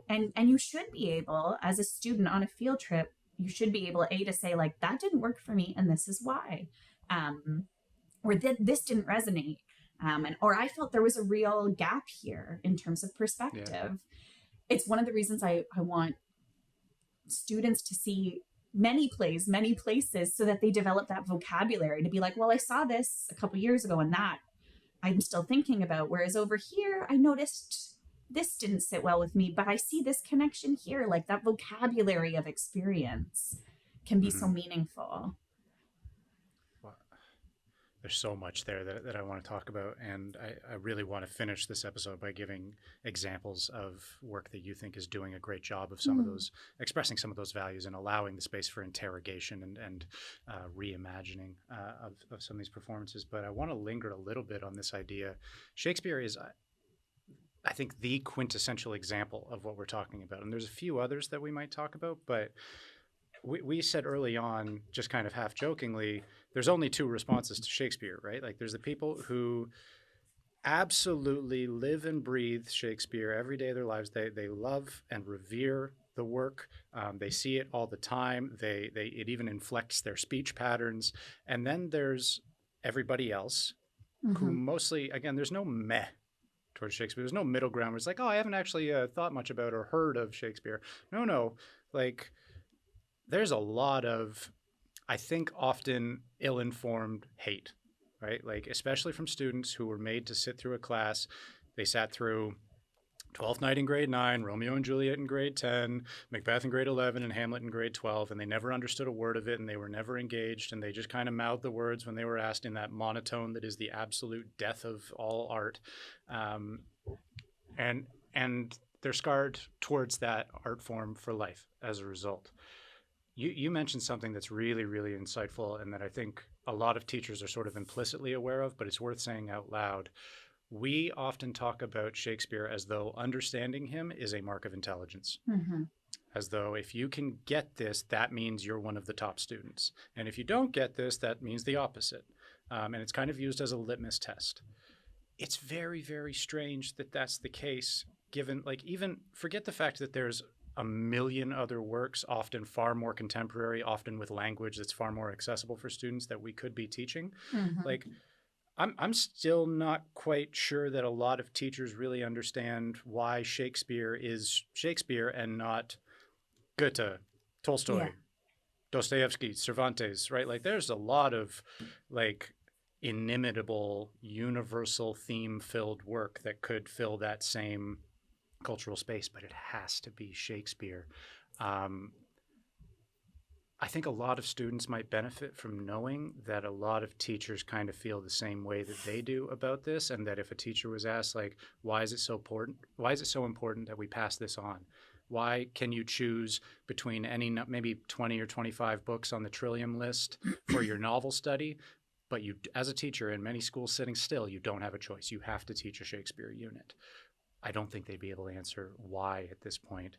And you should be able, as a student on a field trip, you should be able, to say, like, that didn't work for me and this is why. Or this didn't resonate. Or I felt there was a real gap here in terms of perspective. Yeah. It's one of the reasons I want students to see many plays, many places, so that they develop that vocabulary to be like, well, I saw this a couple years ago and that I'm still thinking about. Whereas over here, I noticed this didn't sit well with me, but I see this connection here. Like, that vocabulary of experience can be so meaningful. There's so much there that I want to talk about. And I really want to finish this episode by giving examples of work that you think is doing a great job of some of those, expressing some of those values and allowing the space for interrogation and reimagining of some of these performances. But I want to linger a little bit on this idea. Shakespeare is, I think, the quintessential example of what we're talking about. And there's a few others that we might talk about, but we said early on, just kind of half jokingly, there's only two responses to Shakespeare, right? Like there's the people who absolutely live and breathe Shakespeare every day of their lives. They love and revere the work. They see it all the time. It even inflects their speech patterns. And then there's everybody else who Mm-hmm. mostly, again, there's no meh towards Shakespeare. There's no middle ground where it's like, oh, I haven't actually thought much about or heard of Shakespeare. No. Like there's a lot of, I think, often ill-informed hate, right? Like, especially from students who were made to sit through a class. They sat through Twelfth Night in grade 9, Romeo and Juliet in grade 10, Macbeth in grade 11, and Hamlet in grade 12, and they never understood a word of it, and they were never engaged, and they just kind of mouthed the words when they were asked in that monotone that is the absolute death of all art. Um, and they're scarred towards that art form for life as a result. You mentioned something that's really, really insightful and that I think a lot of teachers are sort of implicitly aware of, but it's worth saying out loud. We often talk about Shakespeare as though understanding him is a mark of intelligence, Mm-hmm. as though if you can get this, that means you're one of the top students. And if you don't get this, that means the opposite. And it's kind of used as a litmus test. It's very, very strange that that's the case, given, like, even forget the fact that there's a million other works, often far more contemporary, often with language that's far more accessible for students that we could be teaching. Mm-hmm. Like, I'm still not quite sure that a lot of teachers really understand why Shakespeare is Shakespeare and not Goethe, Yeah. Tolstoy, Dostoevsky, Cervantes, right? Like there's a lot of like inimitable, universal theme filled work that could fill that same cultural space, but it has to be Shakespeare. Um, I think a lot of students might benefit from knowing that a lot of teachers kind of feel the same way that they do about this, and that if a teacher was asked, like, why is it so important? Why is it so important that we pass this on? Why can you choose between any maybe 20 or 25 books on the Trillium list for your novel study? But you, as a teacher in many schools sitting still, you don't have a choice. You have to teach a Shakespeare unit. I don't think they'd be able to answer why at this point.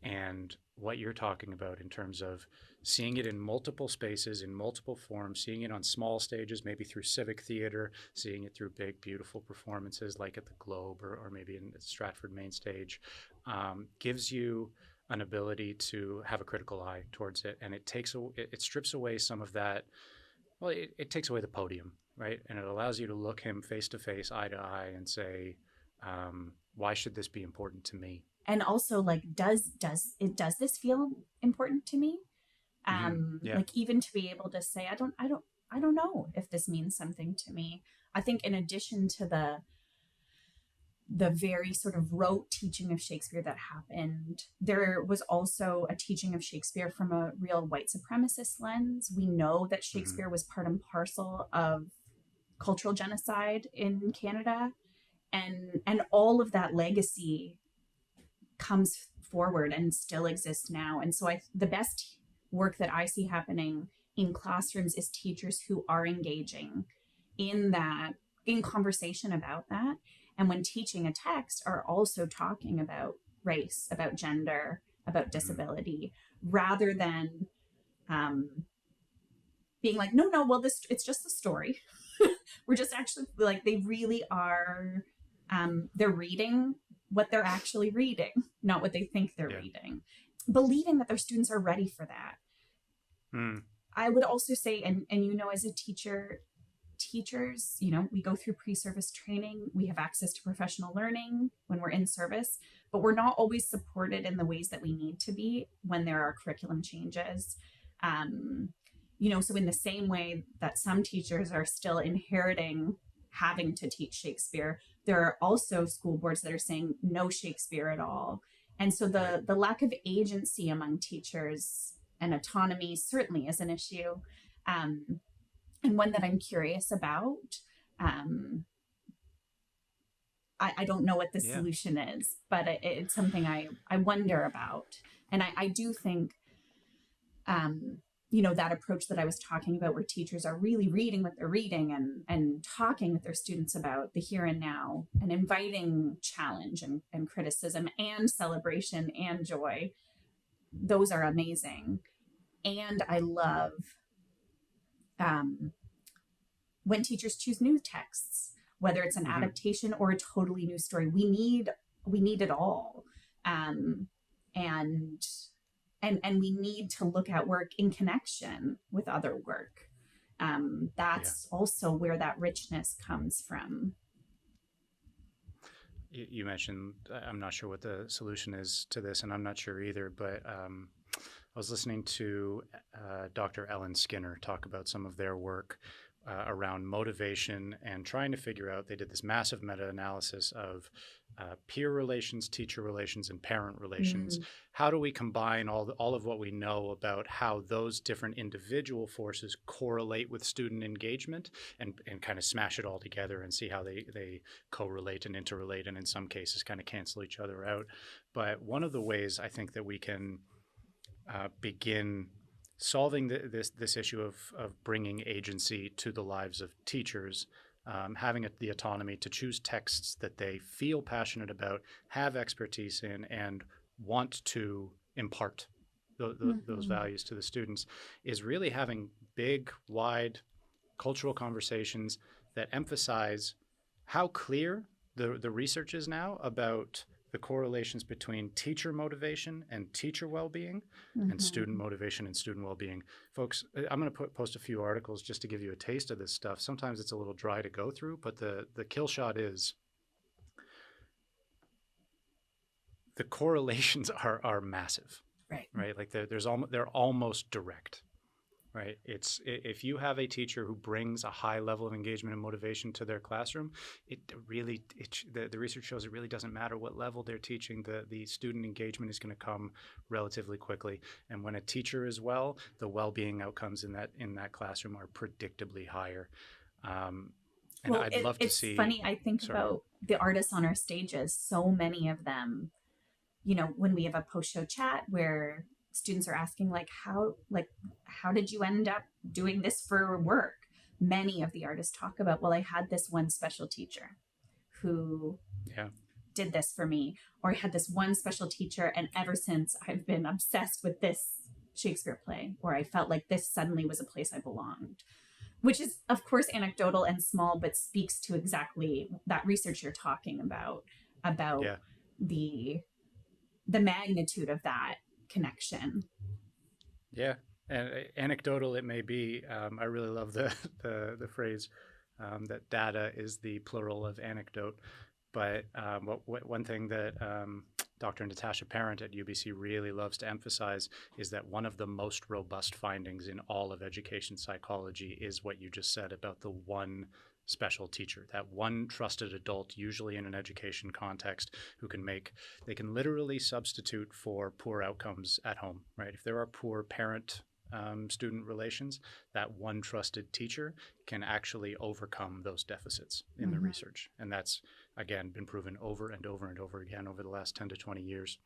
And what you're talking about in terms of seeing it in multiple spaces, in multiple forms, seeing it on small stages, maybe through civic theater, seeing it through big, beautiful performances like at the Globe or maybe in the Stratford main stage, gives you an ability to have a critical eye towards it. And it strips away some of that. Well, it takes away the podium, right? And it allows you to look him face to face, eye to eye, and say, why should this be important to me? And also, like, does this feel important to me? Mm-hmm. Yeah. Like, even to be able to say, I don't know if this means something to me. I think in addition to the very sort of rote teaching of Shakespeare that happened, there was also a teaching of Shakespeare from a real white supremacist lens. We know that Mm-hmm. Shakespeare was part and parcel of cultural genocide in Canada, and all of that legacy comes forward and still exists now. And so the best work that I see happening in classrooms is teachers who are engaging in that, in conversation about that, and when teaching a text are also talking about race, about gender, about Mm-hmm. disability, rather than being like, no, well, this, it's just a story. We're just actually, like, they really are, they're reading what they're actually reading, not what they think they're Yeah. reading, believing that their students are ready for that. Mm. I would also say, and you know, as a teacher, teachers, you know, we go through pre-service training, we have access to professional learning when we're in service, but we're not always supported in the ways that we need to be when there are curriculum changes. You know, so in the same way that some teachers are still inheriting having to teach Shakespeare, there are also school boards that are saying no Shakespeare at all. And so Right. the lack of agency among teachers and autonomy certainly is an issue, and one that I'm curious about. Um, I don't know what the Yeah. solution is, but it's something I wonder about. And I do think, that approach that I was talking about, where teachers are really reading what they're reading and talking with their students about the here and now and inviting challenge and criticism and celebration and joy. Those are amazing. And I love when teachers choose new texts, whether it's an adaptation or a totally new story. We need it all. And we need to look at work in connection with other work. That's also where that richness comes from. You mentioned, I'm not sure what the solution is to this, and I'm not sure either, but I was listening to Dr. Ellen Skinner talk about some of their work around motivation and trying to figure out, they did this massive meta-analysis of peer relations, teacher relations, and parent relations. How do we combine all of what we know about how those different individual forces correlate with student engagement and kind of smash it all together and see how they correlate and interrelate, and in some cases kind of cancel each other out. But one of the ways I think that we can begin solving this issue of bringing agency to the lives of teachers, having the autonomy to choose texts that they feel passionate about, have expertise in, and want to impart those values to the students, is really having big, wide cultural conversations that emphasize how clear the research is now about the correlations between teacher motivation and teacher well-being and student motivation and student well-being. Folks, I'm going to post a few articles just to give you a taste of this stuff. Sometimes it's a little dry to go through, but the kill shot is the correlations are massive, right? Like they're almost direct. Right. It's if you have a teacher who brings a high level of engagement and motivation to their classroom, the research shows it really doesn't matter what level they're teaching. The student engagement is going to come relatively quickly. And when a teacher is well, the well-being outcomes in that classroom are predictably higher. And I'd love to see. It's funny. I think about the artists on our stages. So many of them, when we have a post-show chat where students are asking how did you end up doing this for work? Many of the artists talk about, well, I had this one special teacher who did this for me, or I had this one special teacher, and ever since I've been obsessed with this Shakespeare play, or I felt like this suddenly was a place I belonged, which is of course anecdotal and small, but speaks to exactly that research you're talking about the magnitude of that connection. Yeah, and anecdotal it may be. I really love the phrase that data is the plural of anecdote. But one thing that Dr. Natasha Parent at UBC really loves to emphasize is that one of the most robust findings in all of education psychology is what you just said about the one special teacher, that one trusted adult, usually in an education context, they can literally substitute for poor outcomes at home, right? If there are poor parent-student relations, that one trusted teacher can actually overcome those deficits in the research. And that's, again, been proven over and over and over again over the last 10 to 20 years.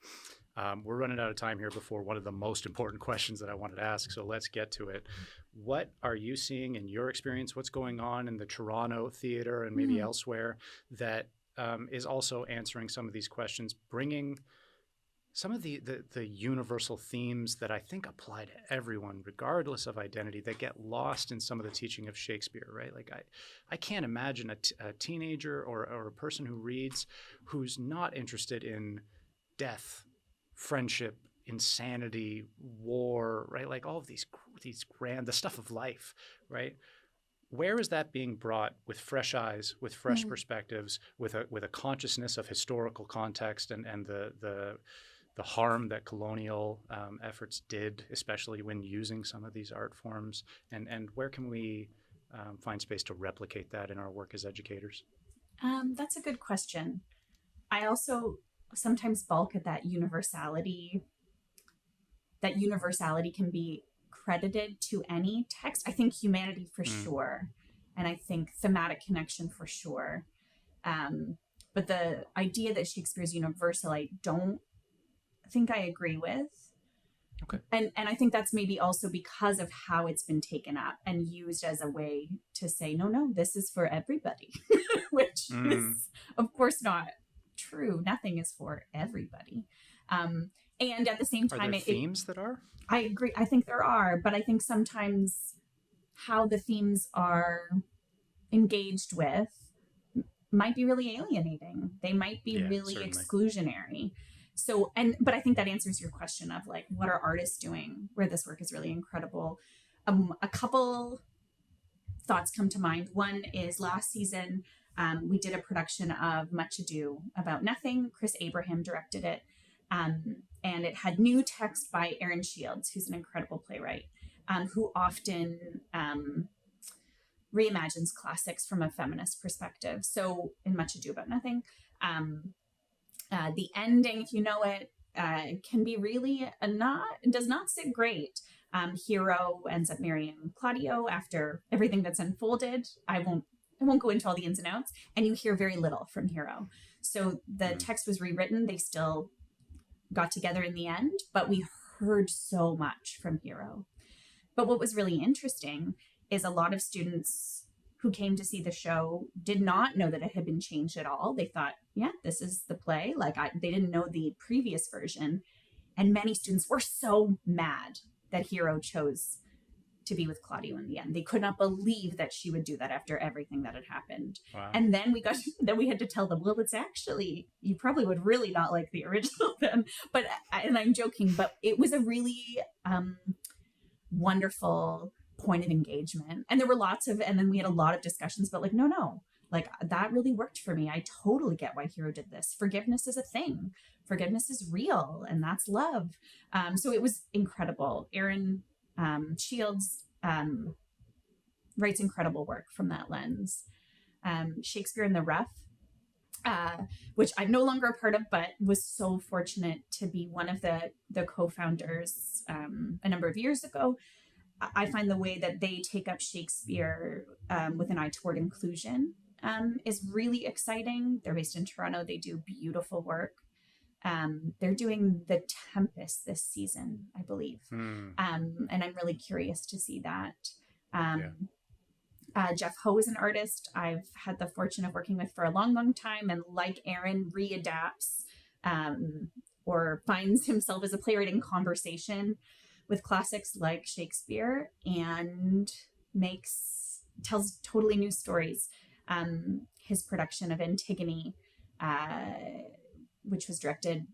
We're running out of time here before one of the most important questions that I wanted to ask, so let's get to it. What are you seeing in your experience? What's going on in the Toronto theater and maybe elsewhere that is also answering some of these questions, bringing some of the universal themes that I think apply to everyone, regardless of identity, that get lost in some of the teaching of Shakespeare, right? Like I can't imagine a teenager or a person who reads who's not interested in death, friendship, insanity, war, right? Like all of these grand, the stuff of life, right? Where is that being brought with fresh eyes, with fresh perspectives, with a consciousness of historical context and the harm that colonial efforts did, especially when using some of these art forms, and where can we find space to replicate that in our work as educators? That's a good question. I also sometimes balk at that universality. That universality can be credited to any text. I think humanity for sure, and I think thematic connection for sure. But the idea that Shakespeare is universal, I don't think I agree with. Okay. And I think that's maybe also because of how it's been taken up and used as a way to say, no, this is for everybody, which Mm. is, of course, not true. Nothing is for everybody. And at the same Are time, there themes that are? I agree. I think there are, but I think sometimes how the themes are engaged with might be really alienating. They might be Yeah, really certainly. exclusionary. But I think that answers your question of like, what are artists doing where this work is really incredible? A couple thoughts come to mind. One is last season, we did a production of Much Ado About Nothing. Chris Abraham directed it. And it had new text by Erin Shields, who's an incredible playwright, who often reimagines classics from a feminist perspective. So in Much Ado About Nothing, the ending, if you know it, can be really does not sit great. Hero ends up marrying Claudio after everything that's unfolded. I won't go into all the ins and outs, and you hear very little from Hero. So the text was rewritten. They still got together in the end, but we heard so much from Hero. But what was really interesting is a lot of students who came to see the show did not know that it had been changed at all. They thought, yeah, this is the play. They didn't know the previous version. And many students were so mad that Hero chose to be with Claudio in the end. They could not believe that she would do that after everything that had happened. Wow. And then we had to tell them, well, it's actually, you probably would really not like the original then. And I'm joking, but it was a really wonderful point of engagement. And there were and then we had a lot of discussions about like, no, like that really worked for me. I totally get why Hero did this. Forgiveness is a thing. Forgiveness is real, and that's love. So it was incredible. Erin Shields writes incredible work from that lens. Shakespeare in the Rough, which I'm no longer a part of, but was so fortunate to be one of the co-founders a number of years ago. I find the way that they take up Shakespeare with an eye toward inclusion is really exciting. They're based in Toronto. They do beautiful work. They're doing The Tempest this season, I believe. And I'm really curious to see that. Jeff Ho is an artist I've had the fortune of working with for a long, long time. And like Erin, readapts or finds himself as a playwright in conversation with classics like Shakespeare and tells totally new stories. His production of Antigone, which was directed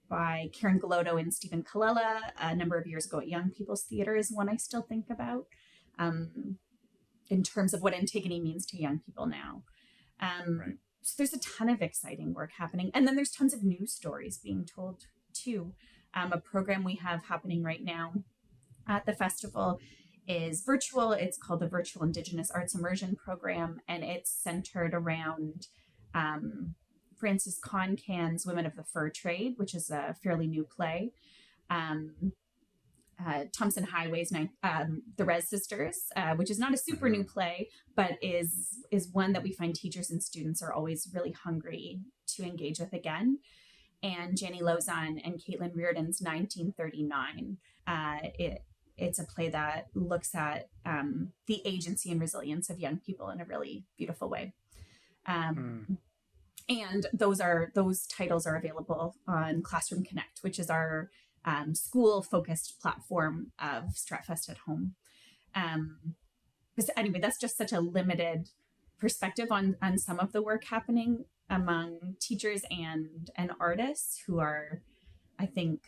by Karen Galotto and Stephen Colella a number of years ago at Young People's Theatre, is one I still think about in terms of what Antigone means to young people now. Right. So there's a ton of exciting work happening. And then there's tons of new stories being told too. A program we have happening right now at the festival is virtual. It's called the Virtual Indigenous Arts Immersion Program, and it's centered around Frances Concan's Women of the Fur Trade, which is a fairly new play. Thompson Highway's The Rez Sisters, which is not a super new play, but is one that we find teachers and students are always really hungry to engage with again. And Jenny Lauzon and Caitlin Reardon's 1939. It's a play that looks at the agency and resilience of young people in a really beautiful way. And those titles are available on Classroom Connect, which is our school-focused platform of Stratfest at Home. Anyway, that's just such a limited perspective on some of the work happening among teachers and artists who are, I think,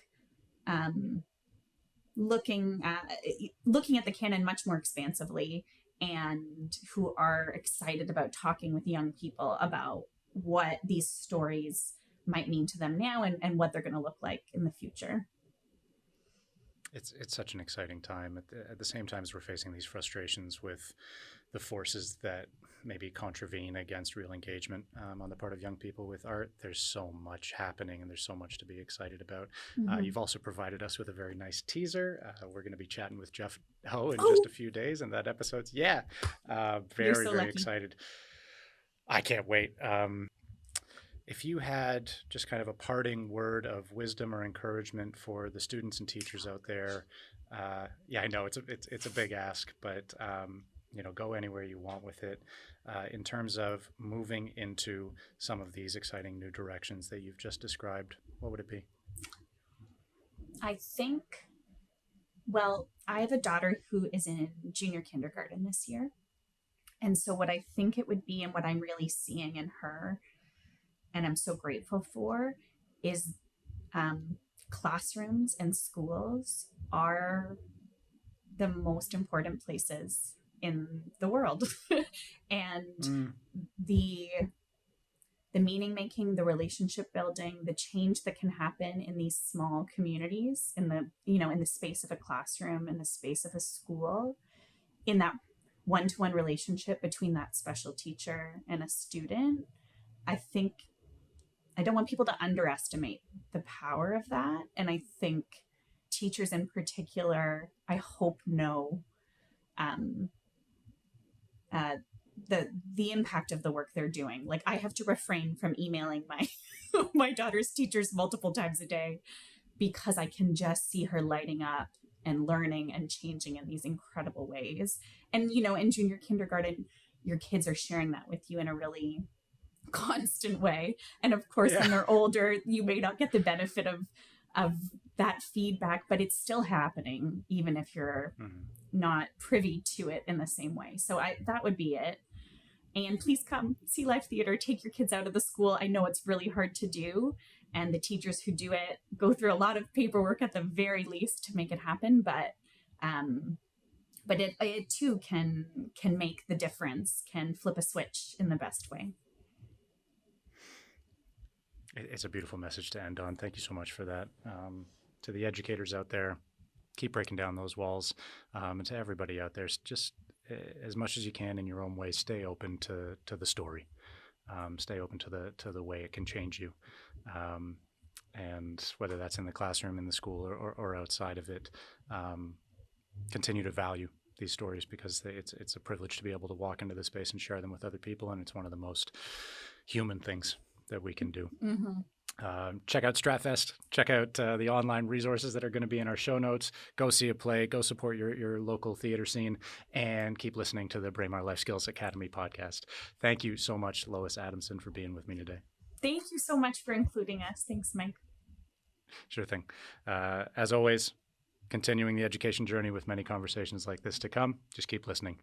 looking at the canon much more expansively, and who are excited about talking with young people about what these stories might mean to them now and what they're going to look like in the future. It's such an exciting time. At the same time as we're facing these frustrations with the forces that maybe contravene against real engagement on the part of young people with art, there's so much happening and there's so much to be excited about. You've also provided us with a very nice teaser. We're going to be chatting with Jeff Ho in just a few days, and that episode's, very lucky. excited. I can't wait. If you had just kind of a parting word of wisdom or encouragement for the students and teachers out there, yeah, I know it's a big ask, but go anywhere you want with it. In terms of moving into some of these exciting new directions that you've just described, what would it be? I think, well, I have a daughter who is in junior kindergarten this year. And so, what I think it would be, and what I'm really seeing in her, and I'm so grateful for, is um, classrooms and schools are the most important places in the world. And Mm, the the meaning making, the relationship building, the change that can happen in these small communities, in the in the space of a classroom, in the space of a school, in that one-to-one relationship between that special teacher and a student. I think I don't want people to underestimate the power of that. And I think teachers in particular, I hope, know um, uh, the impact of the work they're doing. Like, I have to refrain from emailing my my daughter's teachers multiple times a day because I can just see her lighting up and learning and changing in these incredible ways. And in junior kindergarten, your kids are sharing that with you in a really constant way. And of course, yeah. when they're older, you may not get the benefit of that feedback, but it's still happening, even if you're Mhm. not privy to it in the same way. So that would be it. And please come see live theater. Take your kids out of the school. I know it's really hard to do, and the teachers who do it go through a lot of paperwork at the very least to make it happen. But it too can make the difference, can flip a switch in the best way. It's a beautiful message to end on. Thank you so much for that. To the educators out there, keep breaking down those walls. And to everybody out there, just as much as you can in your own way, stay open to the story. Stay open to the way it can change you. And whether that's in the classroom, in the school, or outside of it, continue to value these stories because it's a privilege to be able to walk into the space and share them with other people. And it's one of the most human things that we can do. Mm-hmm. Check out Stratfest. Check out the online resources that are going to be in our show notes. Go see a play. Go support your local theater scene, and keep listening to the Braemar Life Skills Academy podcast. Thank you so much, Lois Adamson, for being with me today. Thank you so much for including us. Thanks, Mike. Sure thing. As always, continuing the education journey with many conversations like this to come. Just keep listening.